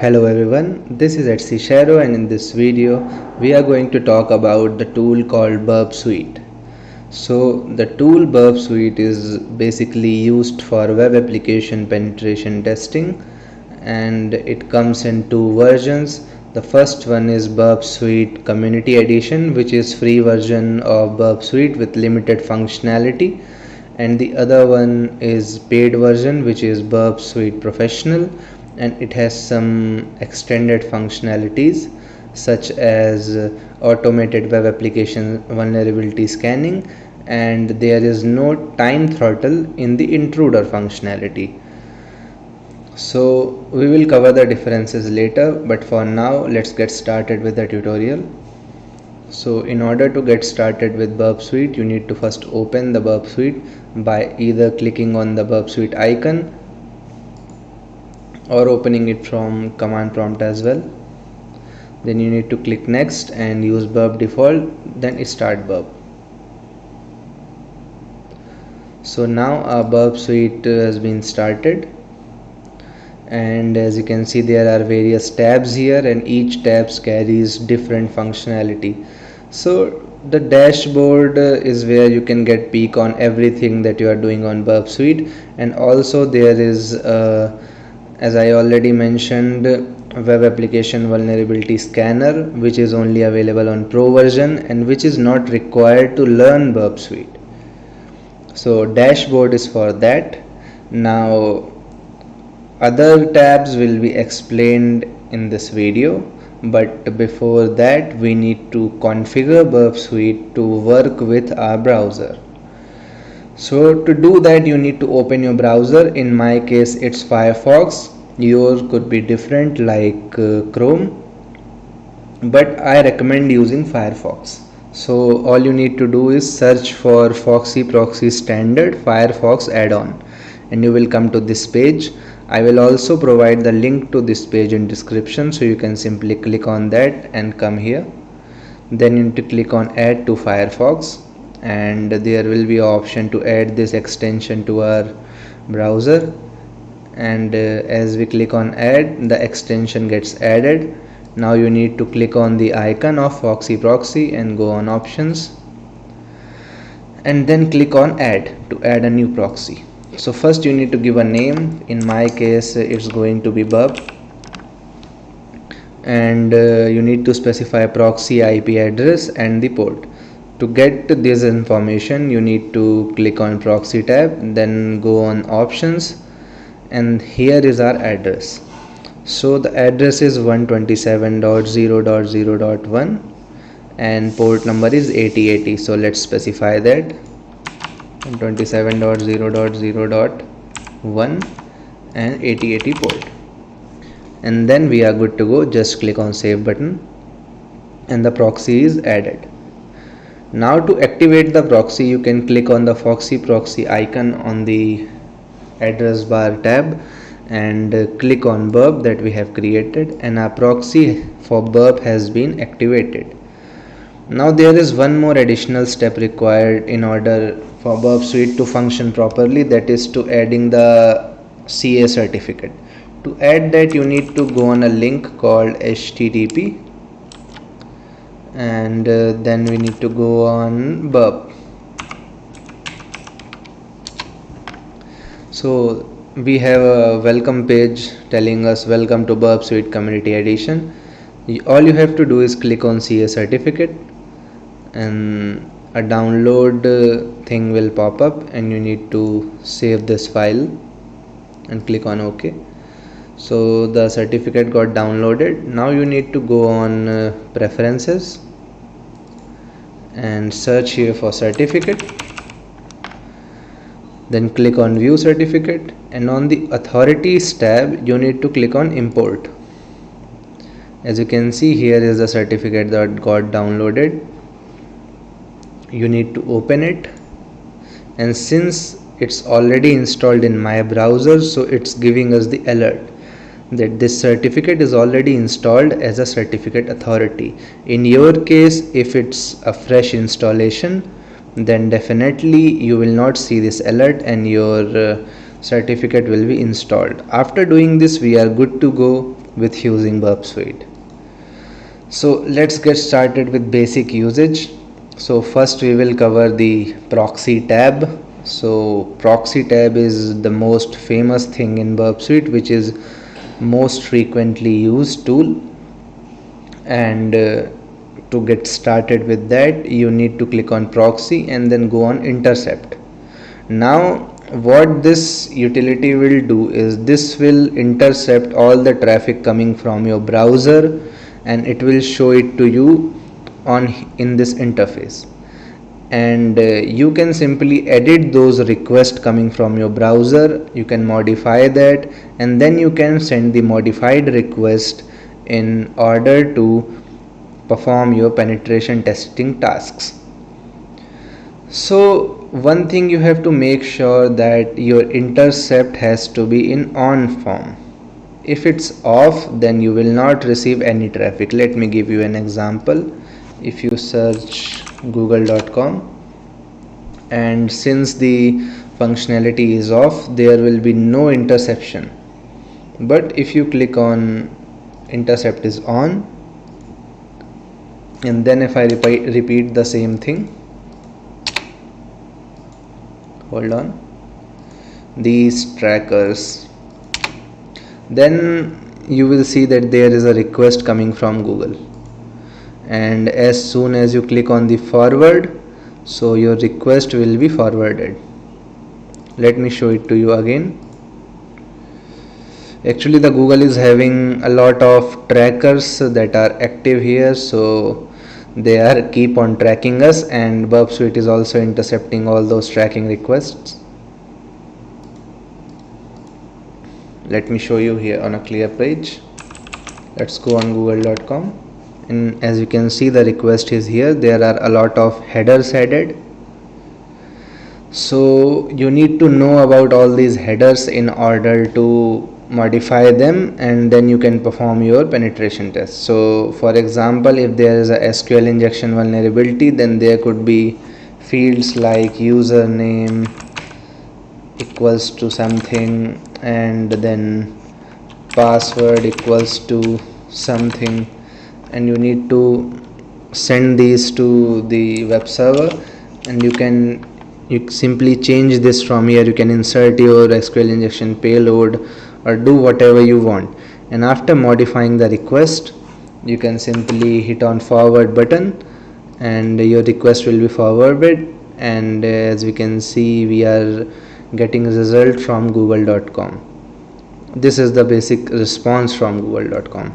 Hello everyone, this is Etsy Sharo and in this video we are going to talk about the tool called Burp Suite. So the tool Burp Suite is basically used for web application penetration testing and it comes in two versions. The first one is Burp Suite Community Edition, which is free version of Burp Suite with limited functionality, and the other one is paid version, which is Burp Suite Professional, and it has some extended functionalities such as automated web application vulnerability scanning, and there is no time throttle in the intruder functionality. So we will cover the differences later, but for now let's get started with the tutorial. So in order to get started with Burp Suite, you need to first open the Burp Suite by either clicking on the Burp Suite icon or opening it from command prompt as well. Then you need to click next and use Burp default, then start Burp. So now our Burp Suite has been started, and as you can see there are various tabs here and each tab carries different functionality. So the dashboard is where you can get peek on everything that you are doing on Burp Suite, and also there is as I already mentioned, web application vulnerability scanner, which is only available on pro version and which is not required to learn Burp Suite. So dashboard is for that. Now other tabs will be explained in this video, but before that we need to configure Burp Suite to work with our browser. So to do that you need to open your browser. In my case it's Firefox, yours could be different like Chrome, but I recommend using Firefox. So all you need to do is search for Foxy Proxy Standard Firefox add-on and you will come to this page. I will also provide the link to this page in description, so you can simply click on that and come here. Then you need to click on add to Firefox, and there will be an option to add this extension to our browser, and as we click on add, the extension gets added. Now you need to click on the icon of Foxy Proxy and go on options and then click on add to add a new proxy. So first you need to give a name. In my case it's going to be Burp, and you need to specify proxy IP address and the port. To get this information you need to click on proxy tab, then go on options, and here is our address. So the address is 127.0.0.1 and port number is 8080. So let's specify that 127.0.0.1 and 8080 port, and then we are good to go. Just click on save button and the proxy is added. Now to activate the proxy you can click on the Foxy Proxy icon on the address bar tab and click on Burp that we have created, and our proxy for Burp has been activated. Now there is one more additional step required in order for Burp Suite to function properly, that is to adding the CA certificate. To add that you need to go on a link called HTTP, and then we need to go on Burp. So we have a welcome page telling us welcome to Burp Suite Community Edition. All you have to do is click on CA certificate and a download thing will pop up, and you need to save this file and click on OK. So the certificate got downloaded. Now you need to go on preferences and search here for certificate, then click on view certificate, and on the authorities tab you need to click on import. As you can see, here is the certificate that got downloaded. You need to open it, and since it's already installed in my browser, so it's giving us the alert that this certificate is already installed as a certificate authority. In your case, if it's a fresh installation, then definitely you will not see this alert and your certificate will be installed. After doing this, we are good to go. with using Burp Suite. So let's get started with basic usage. So first we will cover the proxy tab. So proxy tab is the most famous thing in Burp Suite, which is most frequently used tool. And to get started with that, you need to click on proxy and then go on intercept. Now what this utility will do is this will intercept all the traffic coming from your browser, and it will show it to you in this interface. And you can simply edit those requests coming from your browser. You can modify that, and then you can send the modified request in order to perform your penetration testing tasks. So one thing you have to make sure that your intercept has to be in on form. If it's off, then you will not receive any traffic. Let me give you an example. If you search google.com, and since the functionality is off, there will be no interception. But if you click on intercept is on, and then if I repeat the same thing, hold on, these trackers, then you will see that there is a request coming from Google, and as soon as you click on the forward, so your request will be forwarded. Let me show it to you again. Actually the Google is having a lot of trackers that are active here, so they are keep on tracking us, and Burp Suite is also intercepting all those tracking requests. Let me show you here on a clear page. Let's go on google.com, and as you can see the request is here. There are a lot of headers added, so you need to know about all these headers in order to modify them, and then you can perform your penetration test. So for example, if there is a SQL injection vulnerability, then there could be fields like username equals to something, and then password equals to something, and you need to send these to the web server, and you simply change this from here. You can insert your SQL injection payload or do whatever you want, and after modifying the request, you can simply hit on forward button and your request will be forwarded. And as we can see, we are getting result from google.com. This is the basic response from google.com.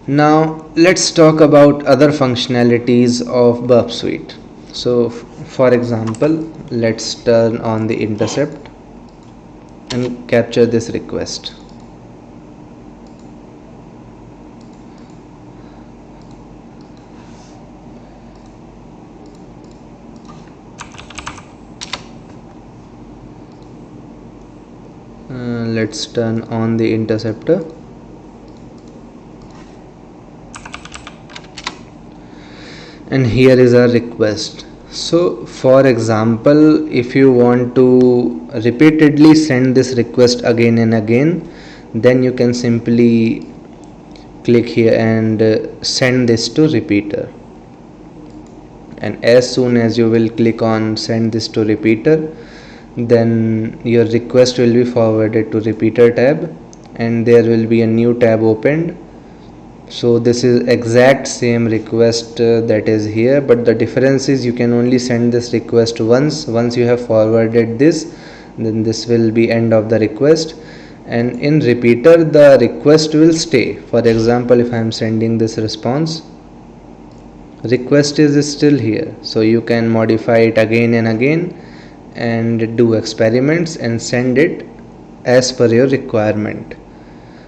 Now let's talk about other functionalities of Burp Suite. So for example, let's turn on the intercept and capture this request. Let's turn on the interceptor. And here is our request. So for example, if you want to repeatedly send this request again and again, then you can simply click here and send this to repeater. And as soon as you will click on send this to repeater, then your request will be forwarded to repeater tab, and there will be a new tab opened. So this is exact same request that is here, but the difference is you can only send this request once. Once you have forwarded this, then this will be end of the request, and in repeater the request will stay. For example, if I am sending this response, request is still here, so you can modify it again and again and do experiments and send it as per your requirement.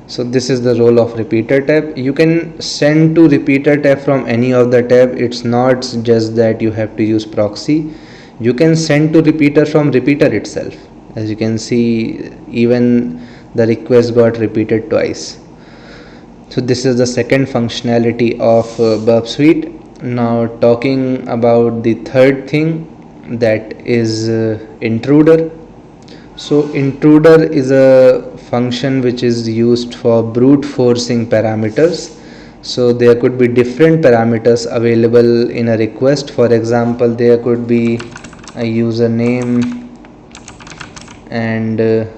So this is the role of repeater tab. You can send to repeater tab from any of the tab. It's not just that you have to use proxy. You can send to repeater from repeater itself. As you can see, even the request got repeated twice. So this is the second functionality of Burp Suite. Now talking about the third thing, that is intruder. So intruder is a function which is used for brute forcing parameters. So there could be different parameters available in a request. For example, there could be a username and a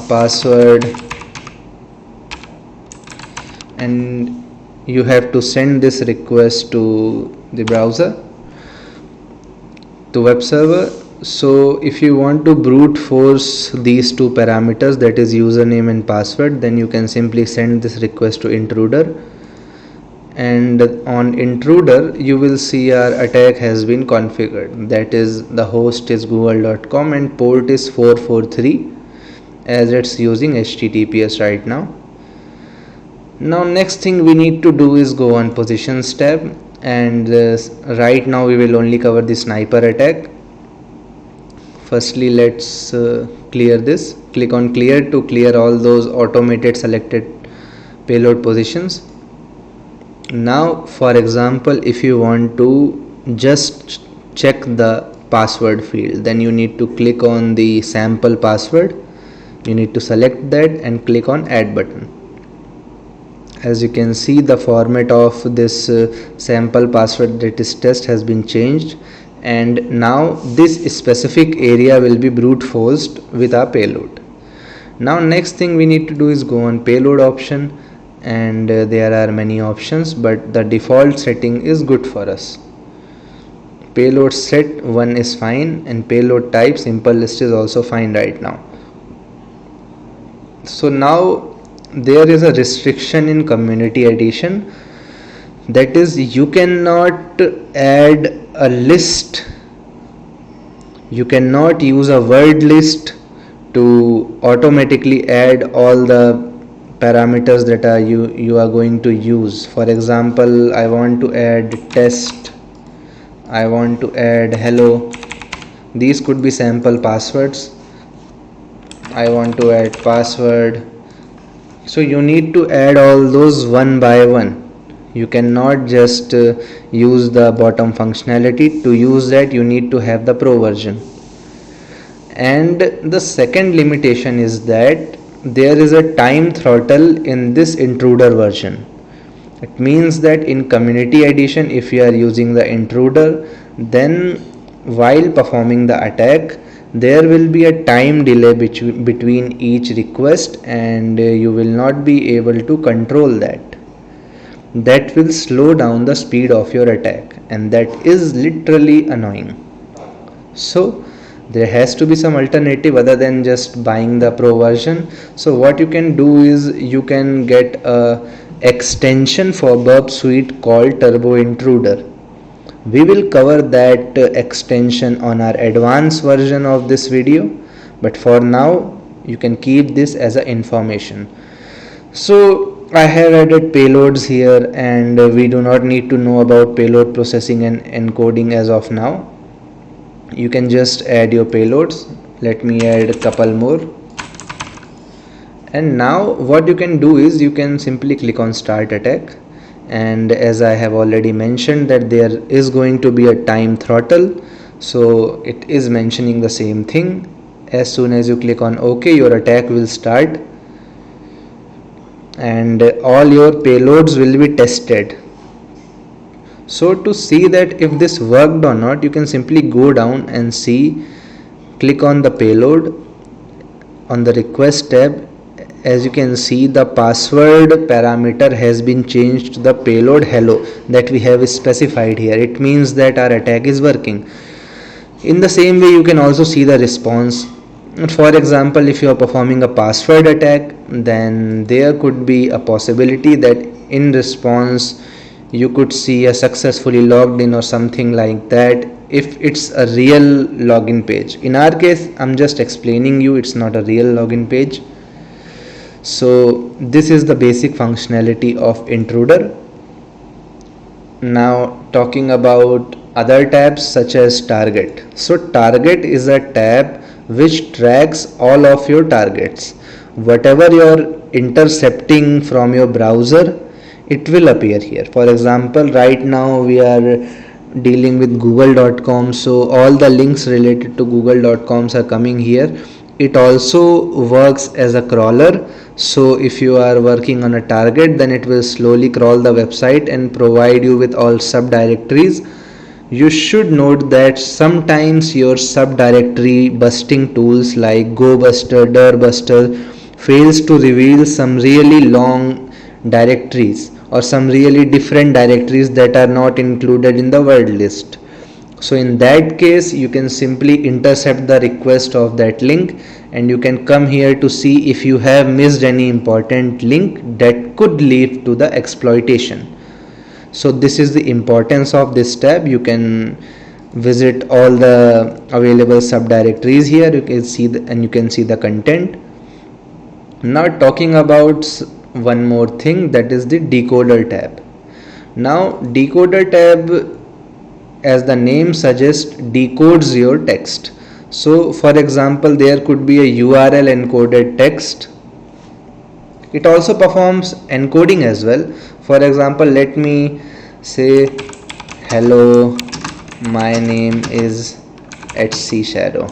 password, and you have to send this request to the browser, to web server. So if you want to brute force these two parameters, that is username and password, then you can simply send this request to intruder, and on intruder you will see our attack has been configured. That is, the host is google.com and port is 443, as it's using HTTPS right now. Now next thing we need to do is go on positions tab, and right now we will only cover the sniper attack. Firstly, let's clear this. Click on clear to clear all those automated selected payload positions. Now for example, if you want to just check the password field, then you need to click on the sample password. You need to select that and click on add button. As you can see, the format of this sample password, that is test, has been changed, and now this specific area will be brute forced with our payload. Now next thing we need to do is go on payload option, and there are many options, but the default setting is good for us. Payload set 1 is fine, and payload type simple list is also fine right now. So now there is a restriction in community edition, that is, you cannot add a list, you cannot use a word list to automatically add all the parameters that are you are going to use. For example, I want to add test, I want to add hello. These could be sample passwords. I want to add password. So you need to add all those one by one. You cannot just use the bottom functionality. To use that, you need to have the pro version. And the second limitation is that there is a time throttle in this intruder version. It means that in community edition, if you are using the intruder, then while performing the attack, there will be a time delay between each request, and you will not be able to control that. That will slow down the speed of your attack, and that is literally annoying. So there has to be some alternative other than just buying the pro version. So what you can do is you can get a extension for Burp Suite called Turbo Intruder. We will cover that extension on our advanced version of this video, but for now you can keep this as a information. So I have added payloads here, and we do not need to know about payload processing and encoding as of now. You can just add your payloads. Let me add a couple more. And now what you can do is you can simply click on start attack, and as I have already mentioned that there is going to be a time throttle, so it is mentioning the same thing. As soon as you click on OK, your attack will start, and all your payloads will be tested. So to see that if this worked or not, you can simply go down and see, click on the payload on the request tab. As you can see, the password parameter has been changed to the payload hello that we have specified here. It means that our attack is working. In the same way, you can also see the response. For example, if you are performing a password attack, then there could be a possibility that in response you could see a successfully logged in or something like that, if it's a real login page. In our case, I'm just explaining you, it's not a real login page. So this is the basic functionality of intruder. Now talking about other tabs such as target. So target is a tab which tracks all of your targets. Whatever you're intercepting from your browser, it will appear here. For example, right now we are dealing with google.com, so all the links related to google.coms are coming here. it also works as a crawler. So if you are working on a target, then it will slowly crawl the website and provide you with all subdirectories. You should note that sometimes your subdirectory busting tools like GoBuster, DirBuster fails to reveal some really long directories or some really different directories that are not included in the word list. So in that case, you can simply intercept the request of that link, and you can come here to see if you have missed any important link that could lead to the exploitation. So this is the importance of this tab. You can visit all the available subdirectories here. You can see and you can see the content. Now talking about one more thing, that is the decoder tab. Now decoder tab, as the name suggests, decodes your text. So for example, there could be a URL encoded text. It also performs encoding as well. For example, let me say hello, my name is @cshadow.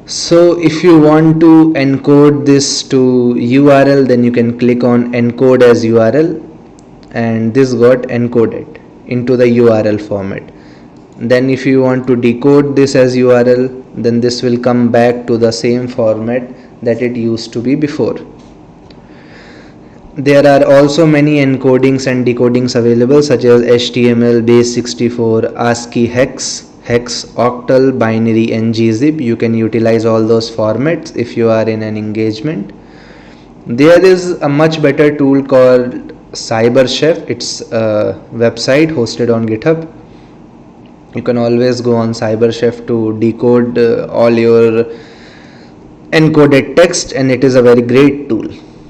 So if you want to encode this to URL, then you can click on encode as URL, and this got encoded into the URL format. Then if you want to decode this as URL, then this will come back to the same format that it used to be before. There are also many encodings and decodings available, such as HTML, base64, ASCII, hex, octal, binary, and gzip. You can utilize all those formats if you are in an engagement. There is a much better tool called CyberChef. It's a website hosted on GitHub. You can always go on CyberChef to decode all your encoded text, and it is a very great tool.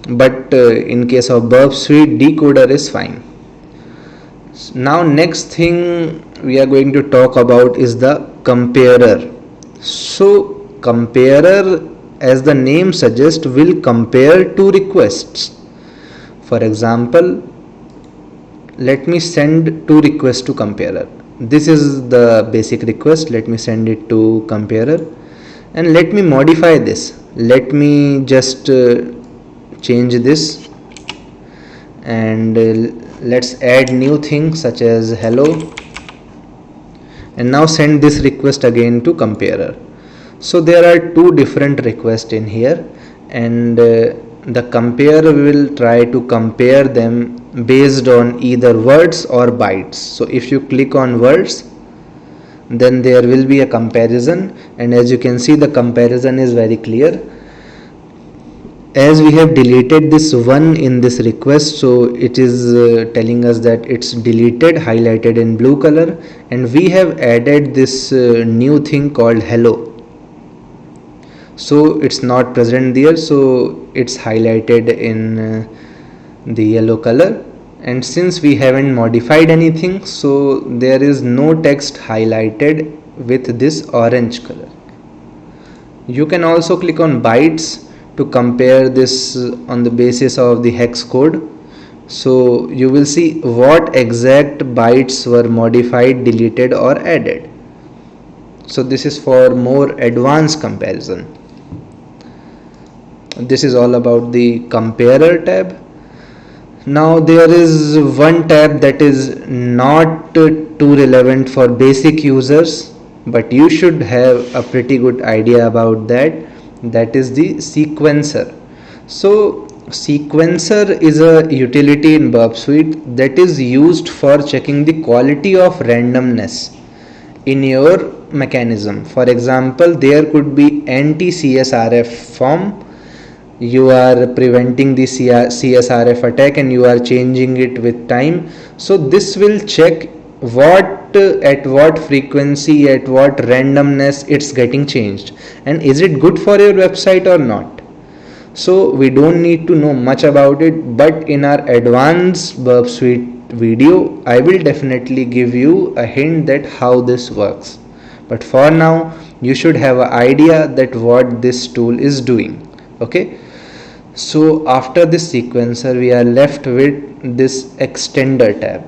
But in case of Burp Suite, decoder is fine. Now next thing we are going to talk about is the comparer. So comparer, as the name suggests, will compare two requests. For example, let me send two requests to comparer. This is the basic request. Let me send it to comparer, and let me modify this. Let me just change this, and let's add new things such as hello, and now send this request again to comparer. So there are two different requests in here, and the comparer will try to compare them based on either words or bytes. So if you click on words, then there will be a comparison, and as you can see, the comparison is very clear. As we have deleted this one in this request, so it is telling us that it's deleted, highlighted in blue color, and we have added this new thing called hello. So it's not present there, so it's highlighted in the yellow color. And since we haven't modified anything, so there is no text highlighted with this orange color. You can also click on bytes to compare this on the basis of the hex code. So you will see what exact bytes were modified, deleted, or added. So this is for more advanced comparison. This is all about the comparer tab. Now there is one tab that is not too relevant for basic users, but you should have a pretty good idea about that. That is the sequencer. So sequencer is a utility in Burp Suite that is used for checking the quality of randomness in your mechanism. For example, there could be anti-CSRF form. You are preventing the CSRF attack and you are changing it with time. So this will check at what frequency, at what randomness it's getting changed, and is it good for your website or not. So we don't need to know much about it, but in our advanced Burp Suite video, I will definitely give you a hint that how this works. But for now, you should have an idea that what this tool is doing. Okay. So after this sequencer, we are left with this extender tab.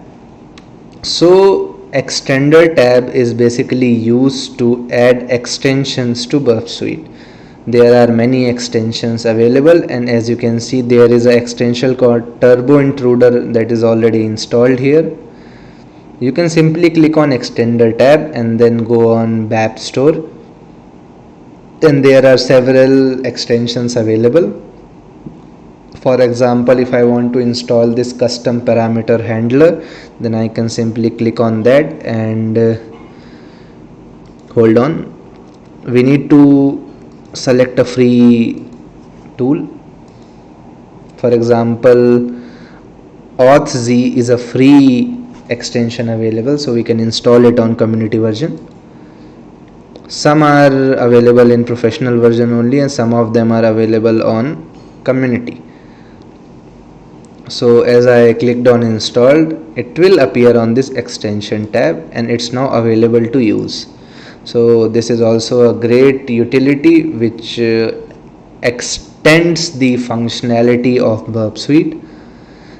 So extender tab is basically used to add extensions to Burp Suite. There are many extensions available, and as you can see, there is an extension called Turbo Intruder that is already installed here. You can simply click on extender tab and then go on BAP store. Then there are several extensions available. For example, if I want to install this custom parameter handler, then I can simply click on that and hold on. We need to select a free tool. For example, AuthZ is a free extension available, so we can install it on community version. Some are available in professional version only, and some of them are available on community. So as I clicked on installed, it will appear on this extension tab and it's now available to use. So this is also a great utility which extends the functionality of Burp Suite.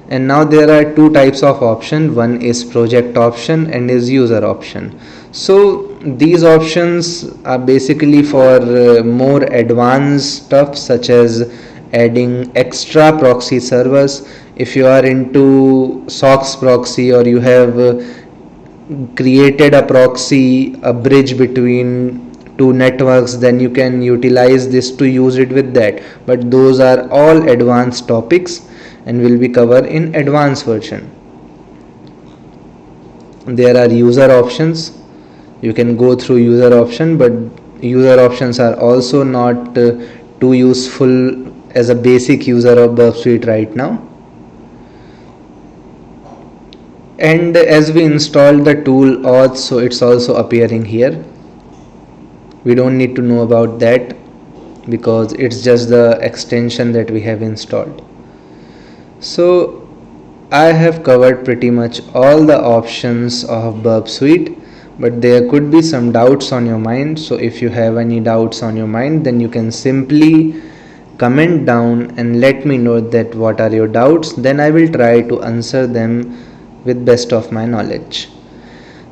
And now there are two types of option. One is project option and is user option. So these options are basically for more advanced stuff, such as adding extra proxy servers. If you are into SOX proxy, or you have created a proxy, a bridge between two networks, then you can utilize this to use it with that. But those are all advanced topics and will be covered in advanced version. There are user options. You can go through user option, but user options are also not too useful as a basic user of Burp Suite right now. And as we installed the tool auth, so it's also appearing here. We don't need to know about that because it's just the extension that we have installed. So I have covered pretty much all the options of Burp Suite, but there could be some doubts on your mind. So if you have any doubts on your mind, then you can simply comment down and let me know that what are your doubts. Then I will try to answer them with best of my knowledge.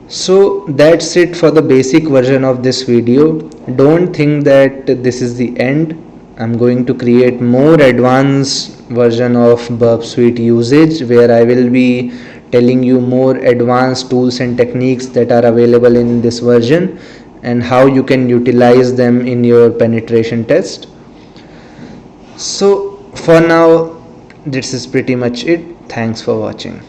So that's it for the basic version of this video. Don't think that this is the end. I'm going to create more advanced version of Burp Suite usage, where I will be telling you more advanced tools and techniques that are available in this version and how you can utilize them in your penetration test. So for now, this is pretty much it. Thanks for watching.